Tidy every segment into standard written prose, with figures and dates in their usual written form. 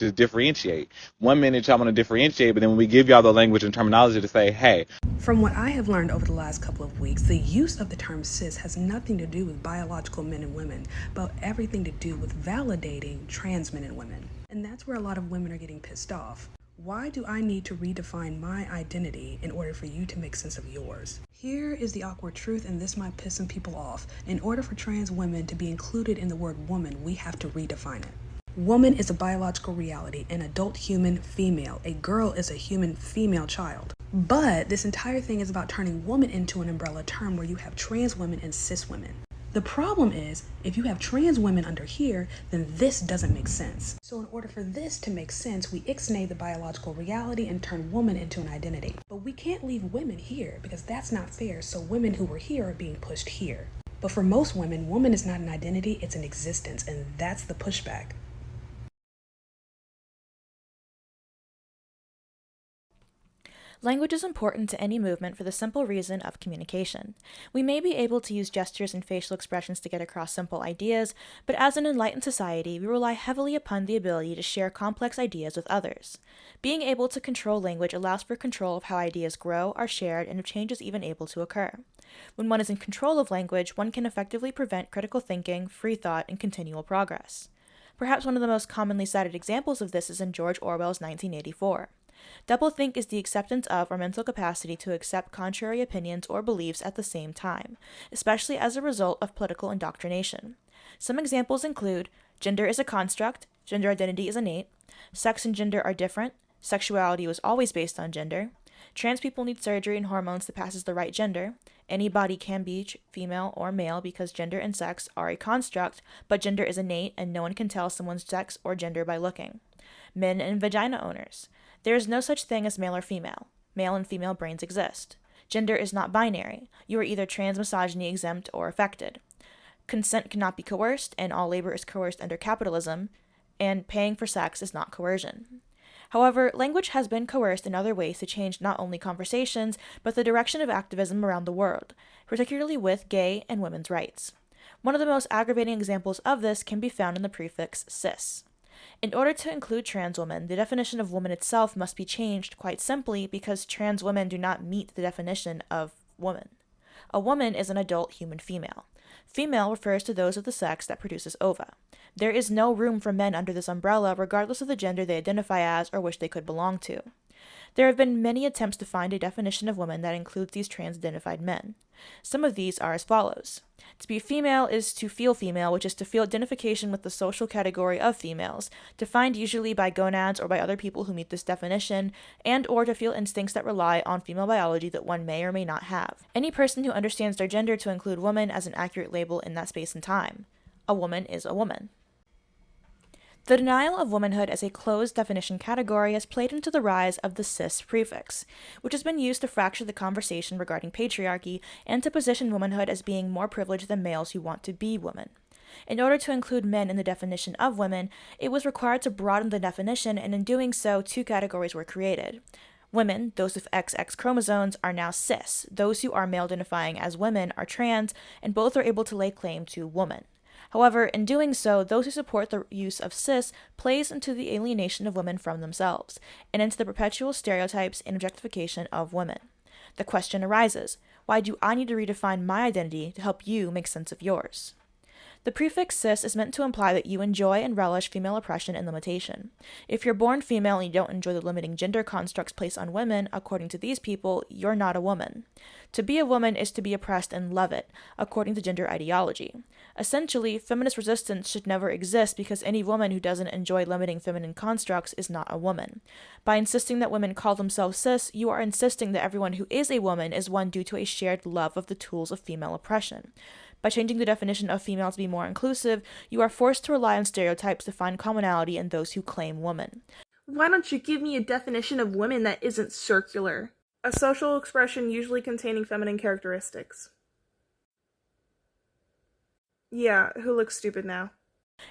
to differentiate. 1 minute y'all want to differentiate, but then when we give y'all the language and terminology to say, hey. From what I have learned over the last couple of weeks, the use of the term cis has nothing to do with biological men and women, but everything to do with validating trans men and women. And that's where a lot of women are getting pissed off. Why do I need to redefine my identity in order for you to make sense of yours? Here is the awkward truth, and this might piss some people off. In order for trans women to be included in the word woman, we have to redefine it. Woman is a biological reality, an adult human female. A girl is a human female child. But this entire thing is about turning woman into an umbrella term where you have trans women and cis women. The problem is, if you have trans women under here, then this doesn't make sense. So in order for this to make sense, we ixnay the biological reality and turn woman into an identity. But we can't leave women here because that's not fair, so women who were here are being pushed here. But for most women, woman is not an identity, it's an existence, and that's the pushback. Language is important to any movement for the simple reason of communication. We may be able to use gestures and facial expressions to get across simple ideas, but as an enlightened society, we rely heavily upon the ability to share complex ideas with others. Being able to control language allows for control of how ideas grow, are shared, and if change is even able to occur. When one is in control of language, one can effectively prevent critical thinking, free thought, and continual progress. Perhaps one of the most commonly cited examples of this is in George Orwell's 1984. Doublethink is the acceptance of or mental capacity to accept contrary opinions or beliefs at the same time, especially as a result of political indoctrination. Some examples include gender is a construct, gender identity is innate, sex and gender are different, sexuality was always based on gender, trans people need surgery and hormones that passes the right gender, any body can be female or male because gender and sex are a construct, but gender is innate and no one can tell someone's sex or gender by looking. Men and vagina owners. There is no such thing as male or female. Male and female brains exist. Gender is not binary. You are either trans misogyny exempt or affected. Consent cannot be coerced, and all labor is coerced under capitalism, and paying for sex is not coercion. However, language has been coerced in other ways to change not only conversations, but the direction of activism around the world, particularly with gay and women's rights. One of the most aggravating examples of this can be found in the prefix cis. In order to include trans women, the definition of woman itself must be changed quite simply because trans women do not meet the definition of woman. A woman is an adult human female. Female refers to those of the sex that produces ova. There is no room for men under this umbrella regardless of the gender they identify as or wish they could belong to. There have been many attempts to find a definition of woman that includes these trans-identified men. Some of these are as follows. To be female is to feel female, which is to feel identification with the social category of females, defined usually by gonads or by other people who meet this definition, and or to feel instincts that rely on female biology that one may or may not have. Any person who understands their gender to include woman as an accurate label in that space and time. A woman is a woman. The denial of womanhood as a closed definition category has played into the rise of the cis prefix, which has been used to fracture the conversation regarding patriarchy and to position womanhood as being more privileged than males who want to be women. In order to include men in the definition of women, it was required to broaden the definition, and in doing so, two categories were created. Women, those with XX chromosomes, are now cis. Those who are male identifying as women are trans, and both are able to lay claim to woman. However, in doing so, those who support the use of cis plays into the alienation of women from themselves, and into the perpetual stereotypes and objectification of women. The question arises, why do I need to redefine my identity to help you make sense of yours? The prefix cis is meant to imply that you enjoy and relish female oppression and limitation. If you're born female and you don't enjoy the limiting gender constructs placed on women, according to these people, you're not a woman. To be a woman is to be oppressed and love it, according to gender ideology. Essentially, feminist resistance should never exist because any woman who doesn't enjoy limiting feminine constructs is not a woman. By insisting that women call themselves cis, you are insisting that everyone who is a woman is one due to a shared love of the tools of female oppression. By changing the definition of female to be more inclusive, you are forced to rely on stereotypes to find commonality in those who claim woman. Why don't you give me a definition of women that isn't circular? A social expression usually containing feminine characteristics. Yeah, who looks stupid now?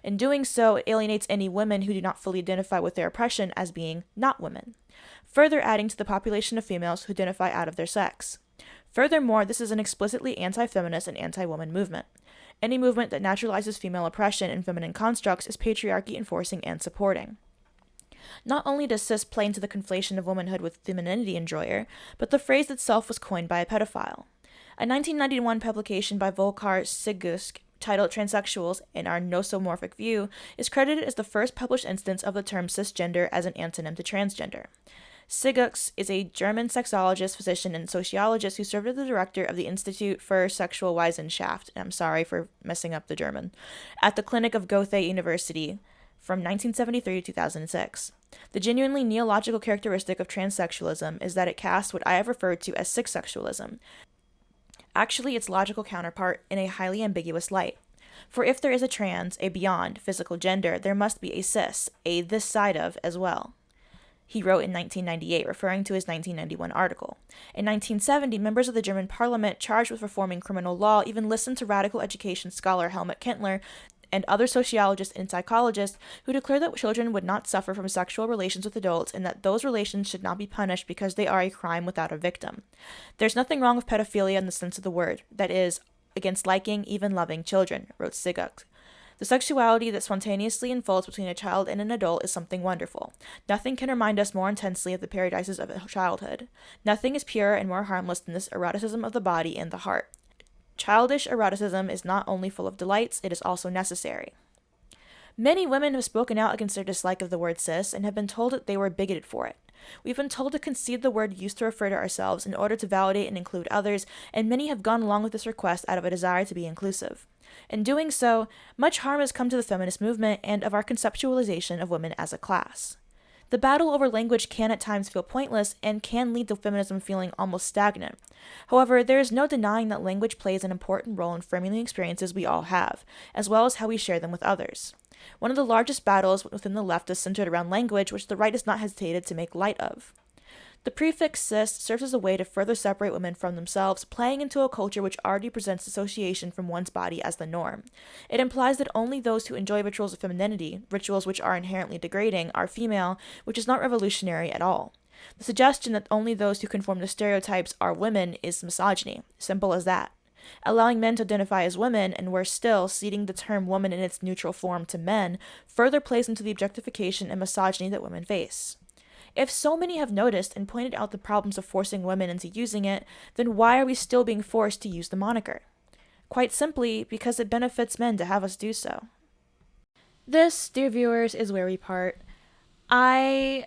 In doing so, it alienates any women who do not fully identify with their oppression as being not women, further adding to the population of females who identify out of their sex. Furthermore, this is an explicitly anti-feminist and anti-woman movement. Any movement that naturalizes female oppression and feminine constructs is patriarchy enforcing and supporting. Not only does cis play into the conflation of womanhood with femininity enjoyer, but the phrase itself was coined by a pedophile. A 1991 publication by Volkar Sigusk titled Transsexuals in Our Nosomorphic View is credited as the first published instance of the term cisgender as an antonym to transgender. Sigusk is a German sexologist, physician, and sociologist who served as the director of the Institute for Sexual Wissenschaft, I'm sorry for messing up the German, at the Clinic of Goethe University from 1973 to 2006. The genuinely neological characteristic of transsexualism is that it casts what I have referred to as cissexualism, actually its logical counterpart, in a highly ambiguous light. For if there is a trans, a beyond, physical gender, there must be a cis, a this side of, as well. He wrote in 1998, referring to his 1991 article. In 1970, members of the German parliament charged with reforming criminal law even listened to radical education scholar Helmut Kindler and other sociologists and psychologists who declared that children would not suffer from sexual relations with adults and that those relations should not be punished because they are a crime without a victim. There's nothing wrong with pedophilia in the sense of the word, that is, against liking, even loving children, wrote Siguk. The sexuality that spontaneously unfolds between a child and an adult is something wonderful. Nothing can remind us more intensely of the paradises of childhood. Nothing is purer and more harmless than this eroticism of the body and the heart. Childish eroticism is not only full of delights, it is also necessary. Many women have spoken out against their dislike of the word cis and have been told that they were bigoted for it. We've been told to concede the word used to refer to ourselves in order to validate and include others, and many have gone along with this request out of a desire to be inclusive. In doing so, much harm has come to the feminist movement and of our conceptualization of women as a class. The battle over language can at times feel pointless and can lead to feminism feeling almost stagnant. However, there is no denying that language plays an important role in framing the experiences we all have, as well as how we share them with others. One of the largest battles within the left is centered around language, which the right has not hesitated to make light of. The prefix cis serves as a way to further separate women from themselves, playing into a culture which already presents dissociation from one's body as the norm. It implies that only those who enjoy rituals of femininity, rituals which are inherently degrading, are female, which is not revolutionary at all. The suggestion that only those who conform to stereotypes are women is misogyny, simple as that. Allowing men to identify as women, and worse still, ceding the term woman in its neutral form to men, further plays into the objectification and misogyny that women face. If so many have noticed and pointed out the problems of forcing women into using it, then why are we still being forced to use the moniker? Quite simply, because it benefits men to have us do so. This, dear viewers, is where we part. I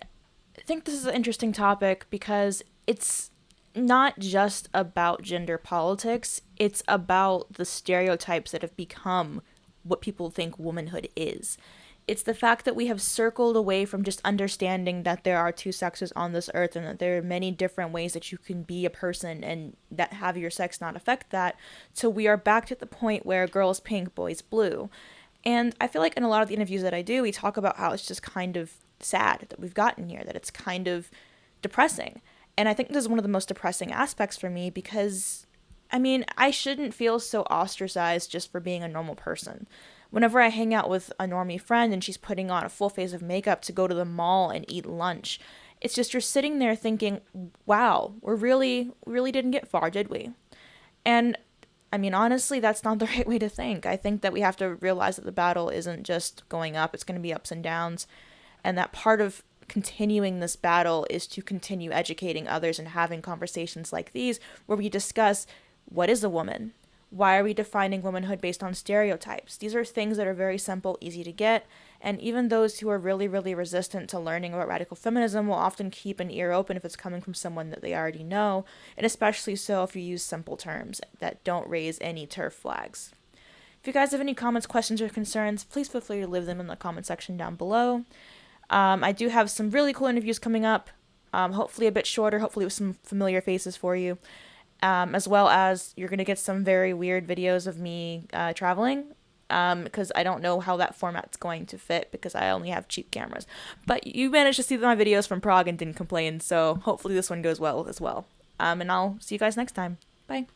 think this is an interesting topic because it's not just about gender politics, it's about the stereotypes that have become what people think womanhood is. It's the fact that we have circled away from just understanding that there are two sexes on this earth and that there are many different ways that you can be a person and that have your sex not affect that, so we are back to the point where girls pink, boys blue. And I feel like in a lot of the interviews that I do, we talk about how it's just kind of sad that we've gotten here, that it's kind of depressing. And I think this is one of the most depressing aspects for me because, I shouldn't feel so ostracized just for being a normal person. Whenever I hang out with a normie friend and she's putting on a full face of makeup to go to the mall and eat lunch, it's just you're sitting there thinking, wow, we really didn't get far, did we? And, honestly, that's not the right way to think. I think that we have to realize that the battle isn't just going up, it's going to be ups and downs, and that part of continuing this battle is to continue educating others and having conversations like these where we discuss what is a woman? Why are we defining womanhood based on stereotypes? These are things that are very simple, easy to get, and even those who are really, really resistant to learning about radical feminism will often keep an ear open if it's coming from someone that they already know, and especially so if you use simple terms that don't raise any turf flags. If you guys have any comments, questions, or concerns, please feel free to leave them in the comment section down below. I do have some really cool interviews coming up, hopefully a bit shorter, hopefully with some familiar faces for you. As well as you're going to get some very weird videos of me traveling, because I don't know how that format's going to fit because I only have cheap cameras. But you managed to see my videos from Prague and didn't complain, so hopefully this one goes well as well. And I'll see you guys next time. Bye.